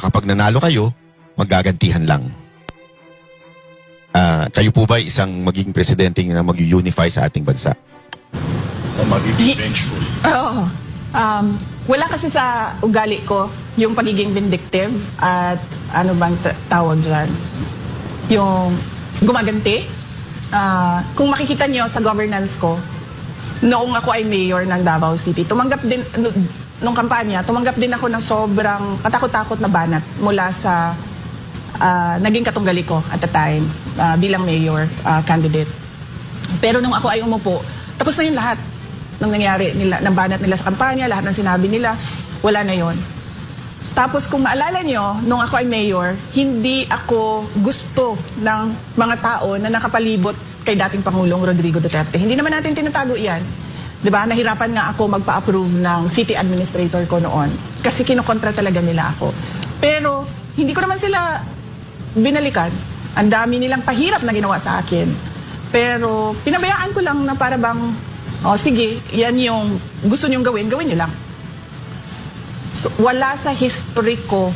kapag nanalo kayo, magagantihan lang. Kayo po ba isang magiging presidente na mag-unify sa ating bansa? O magiging vengeful? Oo. Wala kasi sa ugali ko yung pagiging vindictive at ano bang tawag dyan? Yung gumaganti. Kung makikita nyo sa governance ko, noong ako ay mayor ng Davao City, tumanggap din, nung kampanya, tumanggap din ako ng sobrang katakot-takot na banat mula sa naging katunggali ko at the time bilang mayor candidate. Pero nung ako ay umupo, tapos na yung lahat ng nangyari nila, ng banat nila sa kampanya, lahat ng sinabi nila, wala na yon. Tapos kung maalala nyo, nung ako ay mayor, hindi ako gusto ng mga tao na nakapalibot kay dating Pangulong Rodrigo Duterte. Hindi naman natin tinatago yan. Diba? Nahirapan nga ako magpa-approve ng city administrator ko noon. Kasi kinukontra talaga nila ako. Pero hindi ko naman sila binalikan. Ang dami nilang pahirap na ginawa sa akin. Pero pinabayaan ko lang na para bang, sige, yan yung gusto nyong gawin, gawin nyo lang. So, wala sa history ko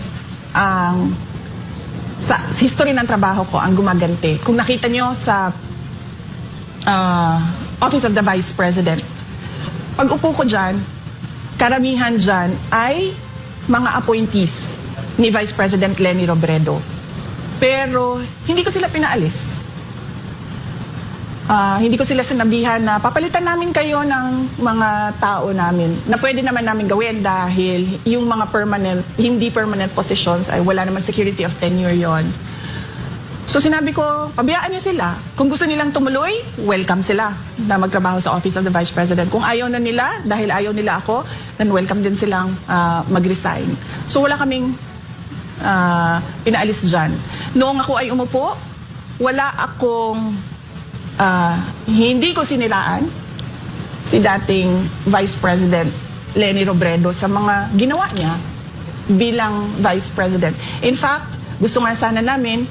sa history ng trabaho ko ang gumaganti. Kung nakita nyo sa Office of the Vice President, pag upo ko dyan, karamihan dyan ay mga appointees ni Vice President Leni Robredo. Pero hindi ko sila pinaalis. Hindi ko sila sinabihan na papalitan namin kayo ng mga tao namin na pwede naman namin gawin dahil yung mga hindi permanent positions ay wala naman security of tenure yon. So sinabi ko, pabayaan nyo sila. Kung gusto nilang tumuloy, welcome sila na magtrabaho sa Office of the Vice President. Kung ayaw na nila, dahil ayaw nila ako, then welcome din silang mag-resign. So wala kaming pinaalis dyan. Noong ako ay umupo, wala akong hindi ko sinilaan si dating Vice President Leni Robredo sa mga ginawa niya bilang Vice President. In fact, gusto nga sana namin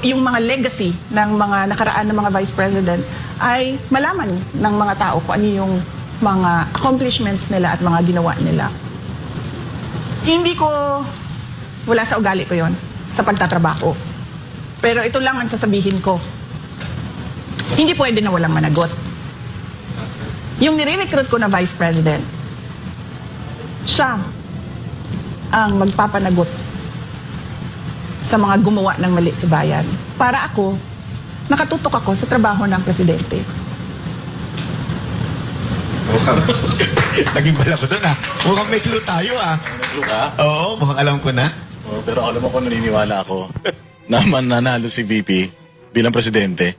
yung mga legacy ng mga nakaraan ng mga Vice President ay malaman ng mga tao kung ano yung mga accomplishments nila at mga ginawa nila. Hindi ko, wala sa ugali ko yon sa pagtatrabaho. Pero ito lang ang sasabihin ko. Hindi pwede na walang managot. Yung nire-recruit ko na Vice President, siya ang magpapanagot sa mga gumawa ng mali sa bayan. Para ako, nakatutok ako sa trabaho ng Presidente. Naging bala ko doon Mukhang may clue tayo May clue ka? Oo, mukhang alam ko na. Pero alam mo kung naniniwala ako na mananalo si VP bilang presidente